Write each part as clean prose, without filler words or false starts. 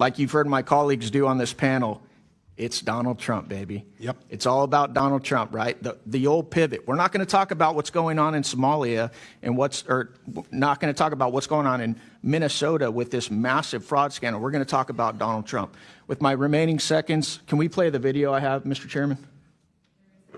like you've heard my colleagues do on this panel, it's Donald Trump, baby. Yep. It's all about Donald Trump, right? The old pivot. We're not going to talk about what's going on in Somalia and not going to talk about what's going on in Minnesota with this massive fraud scandal. We're going to talk about Donald Trump. With my remaining seconds, can we play the video I have, Mr. Chairman?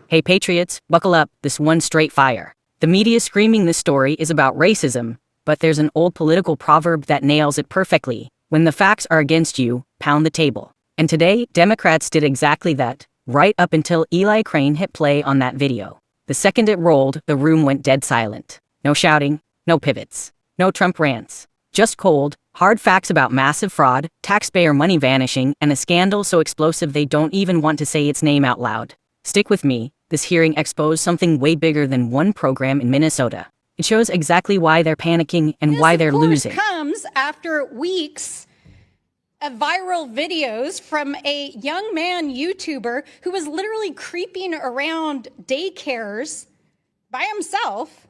Hey, Patriots, buckle up. This one's straight fire. The media screaming this story is about racism, but there's an old political proverb that nails it perfectly. When the facts are against you, pound the table. And today, Democrats did exactly that, right up until Eli Crane hit play on that video. The second it rolled, the room went dead silent. No shouting, no pivots, no Trump rants. Just cold, hard facts about massive fraud, taxpayer money vanishing, and a scandal so explosive they don't even want to say its name out loud. Stick with me, this hearing exposed something way bigger than one program in Minnesota. It shows exactly why they're panicking and why they're losing. This, of course, comes after weeks of viral videos from a young man YouTuber who was literally creeping around daycares by himself,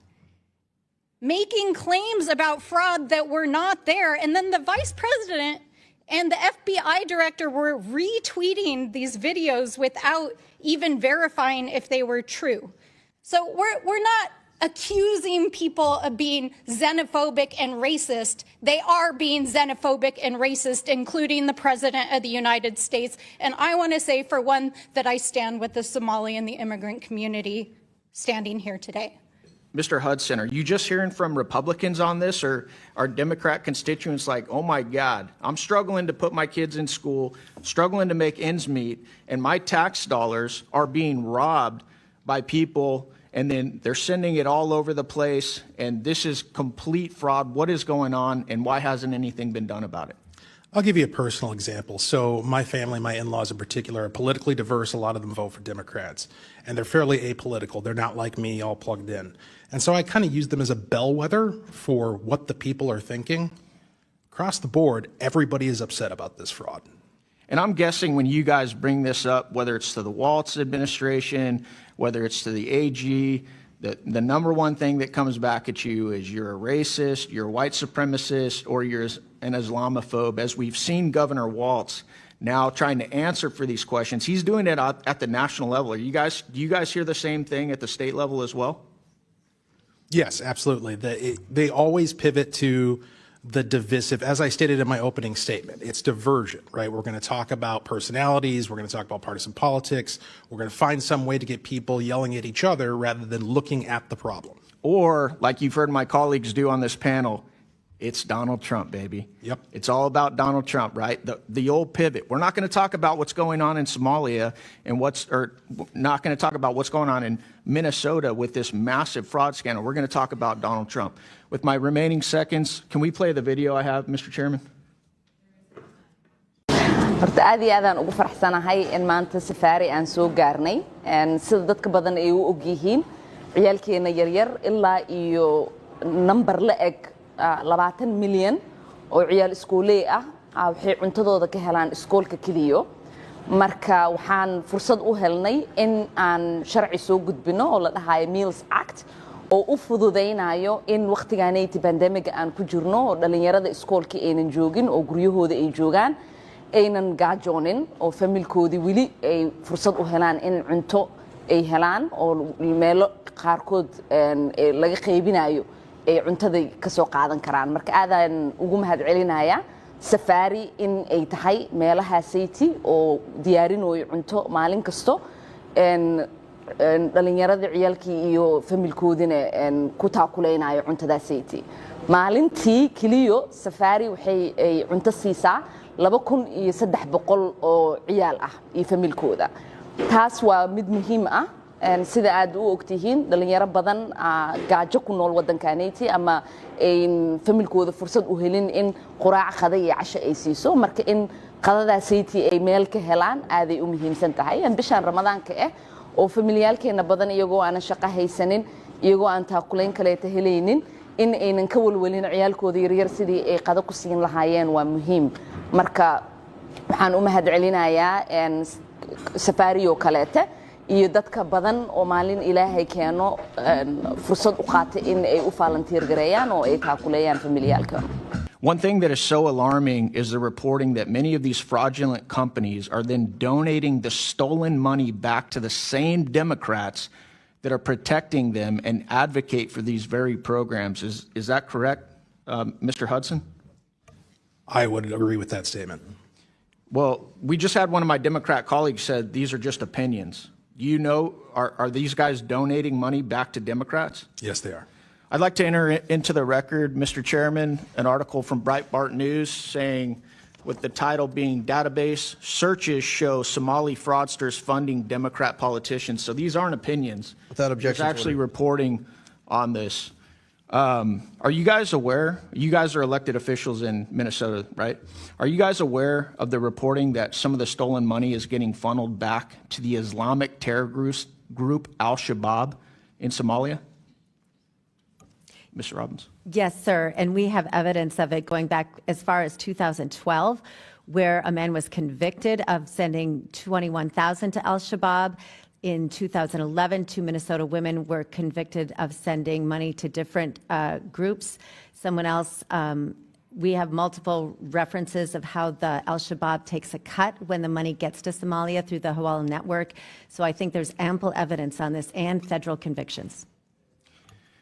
making claims about fraud that were not there. And then the vice president and the FBI director were retweeting these videos without even verifying if they were true. So we're not accusing people of being xenophobic and racist. They are being xenophobic and racist, including the President of the United States. And I want to say, for one, that I stand with the Somali and the immigrant community standing here today. Mr. Hudson, are you just hearing from Republicans on this, or are Democrat constituents like, oh my God, I'm struggling to put my kids in school, struggling to make ends meet, and my tax dollars are being robbed by people, and then they're sending it all over the place, and this is complete fraud. What is going on, and why hasn't anything been done about it? I'll give you a personal example. So my family, my in-laws in particular, are politically diverse. A lot of them vote for Democrats, and they're fairly apolitical. They're not like me, all plugged in. And so I kind of use them as a bellwether for what the people are thinking. Across the board, everybody is upset about this fraud. And I'm guessing when you guys bring this up, whether it's to the Walz administration, whether it's to the AG, the number one thing that comes back at you is you're a racist, you're a white supremacist, or you're an Islamophobe. As we've seen Governor Walz now trying to answer for these questions, he's doing it at the national level. Do you guys hear the same thing at the state level as well? Yes, absolutely. They always pivot to the divisive. As I stated in my opening statement, it's diversion, right? We're going to talk about personalities. We're going to talk about partisan politics. We're going to find some way to get people yelling at each other rather than looking at the problem. Or, like you've heard my colleagues do on this panel, it's Donald Trump, baby. Yep. It's all about Donald Trump, right? The old pivot. We're not going to talk about what's going on in Somalia and not going to talk about what's going on in Minnesota with this massive fraud scandal. We're going to talk about Donald Trump. With my remaining seconds, can we play the video I have, Mr. Chairman? horta aad iyo aad aan ugu faraxsanahay in maanta safaari aan soo gaarnay sida dadka badan ay u og yihiin ciyaalkeena yaryar ilaa iyo number la eg 20 milyan oo ciyaal iskuuley ah waxay cuntadooda ka helaan iskoolka kaliyo marka waxaan fursad u helnay in aan sharci soo gudbino oo la dhahayo Meals Act oo u fududeynayo in waqtigaanay pandemic aan ku jirno oo dhalinyarada iskoolka aynan joogin oo guryahooda ay joogaan aynan gaajoonin oo familkoodi wili ay fursad u helaan in cunto ay helaan oo meelo qaarkood laga qaybinayo ay cuntada ka soo qaadan karaan marka aadaan ugu mahadcelinayaa safari in ay tahay meelaha sayti oo diyaarinooyo cunto maalin kasto dhalinyarada ciyaalkii iyo familkoodina ku taakuleynaayo cuntada sayti maalintii kaliyo safari waxay ay cunto siisaa 2300 oo ciyaal ah iyo familkooda taas waa mid muhiim ah sida aad u ogtihiin dhalinyaro badan gaajo ku nool wadankaanayti ama familkooda fursad u helin in quraac qada iyo casho ay siiso marka in qadadaasaytii ay meel ka helaan aaday u muhiimsan tahay bishaan ramadaanka oo familiyaalkeena badan iyagoo aan shaqo haysanin iyagoo aan taakulayn kale helaynin in aynan ka walwalin ciyaalkooda yaryar sidii ay qada ku siin lahaayeen waa muhiim marka waxaan u mahadcelinayaa safariyo kaleete iyo dadka badan oo maalin ilaahay keeno fursad u qaatay in ay u volunteer gareeyaan oo ay taakuleeyaan familiyaalka One thing that is so alarming is the reporting that many of these fraudulent companies are then donating the stolen money back to the same Democrats that are protecting them and advocate for these very programs. Is that correct, Mr. Hudson? I would agree with that statement. Well, we just had one of my Democrat colleagues said these are just opinions. You know, are these guys donating money back to Democrats? Yes, they are. I'd like to enter into the record, Mr. Chairman, an article from Breitbart News saying, with the title being Database Searches Show Somali Fraudsters Funding Democrat Politicians. So these aren't opinions. Without objection. There's actually reporting on this. Are you guys aware? You guys are elected officials in Minnesota, right? Are you guys aware of the reporting that some of the stolen money is getting funneled back to the Islamic terror group Al-Shabaab in Somalia? Mr. Robbins. Yes, sir. And we have evidence of it going back as far as 2012, where a man was convicted of sending $21,000 to Al-Shabaab. In 2011, 2 Minnesota women were convicted of sending money to different groups. Someone else, we have multiple references of how the Al-Shabaab takes a cut when the money gets to Somalia through the Hawala network. So I think there's ample evidence on this and federal convictions.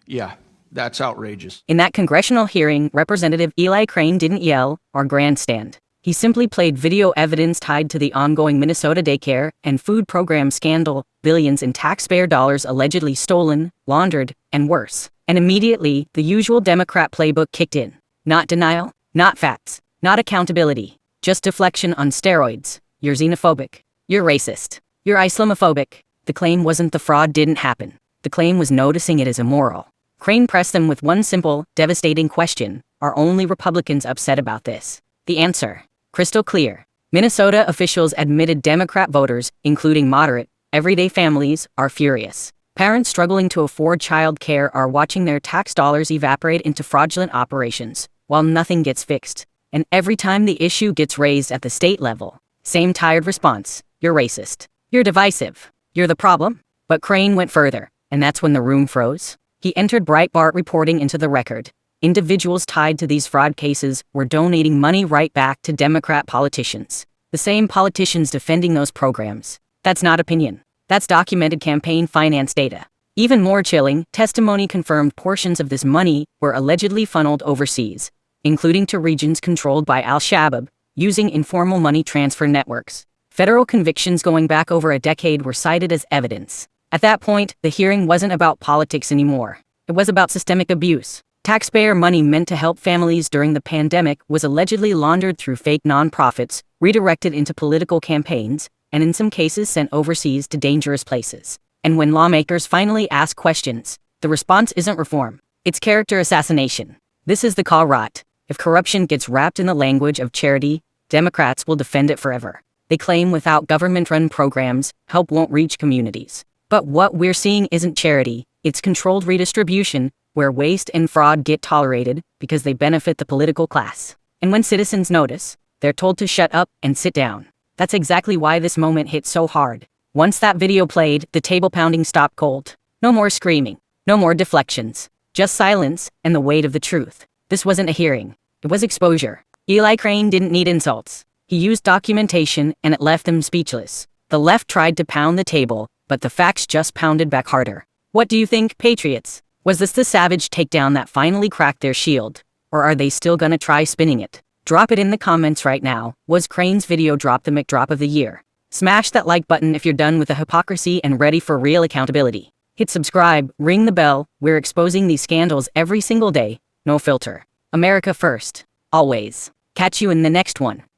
Yeah, that's outrageous. In that congressional hearing, Representative Eli Crane didn't yell or grandstand. He simply played video evidence tied to the ongoing Minnesota daycare and food program scandal, billions in taxpayer dollars allegedly stolen, laundered, and worse. And immediately, the usual Democrat playbook kicked in. Not denial, not facts, not accountability, just deflection on steroids. You're xenophobic. You're racist. You're Islamophobic. The claim wasn't the fraud didn't happen. The claim was noticing it as immoral. Crane pressed them with one simple, devastating question. Are only Republicans upset about this? The answer: crystal clear. Minnesota officials admitted Democrat voters, including moderate, everyday families, are furious. Parents struggling to afford child care are watching their tax dollars evaporate into fraudulent operations, while nothing gets fixed. And every time the issue gets raised at the state level, same tired response: you're racist. You're divisive. You're the problem. But Crane went further, and that's when the room froze. He entered Breitbart reporting into the record. Individuals tied to these fraud cases were donating money right back to Democrat politicians. The same politicians defending those programs. That's not opinion. That's documented campaign finance data. Even more chilling, testimony confirmed portions of this money were allegedly funneled overseas, including to regions controlled by Al-Shabaab, using informal money transfer networks. Federal convictions going back over a decade were cited as evidence. At that point, the hearing wasn't about politics anymore. It was about systemic abuse. Taxpayer money meant to help families during the pandemic was allegedly laundered through fake nonprofits, redirected into political campaigns, and in some cases sent overseas to dangerous places. And when lawmakers finally ask questions, the response isn't reform. It's character assassination. This is the call rot. If corruption gets wrapped in the language of charity, Democrats will defend it forever. They claim without government-run programs, help won't reach communities. But what we're seeing isn't charity, it's controlled redistribution, where waste and fraud get tolerated because they benefit the political class. And when citizens notice, they're told to shut up and sit down. That's exactly why this moment hit so hard. Once that video played, the table pounding stopped cold. No more screaming, no more deflections, just silence and the weight of the truth. This wasn't a hearing, it was exposure. Eli Crane didn't need insults. He used documentation and it left them speechless. The left tried to pound the table, but the facts just pounded back harder. What do you think, patriots? Was this the savage takedown that finally cracked their shield? Or are they still gonna try spinning it? Drop it in the comments right now. Was Crane's video drop the McDrop of the year? Smash that like button if you're done with the hypocrisy and ready for real accountability. Hit subscribe, ring the bell. We're exposing these scandals every single day. No filter. America first. Always. Catch you in the next one.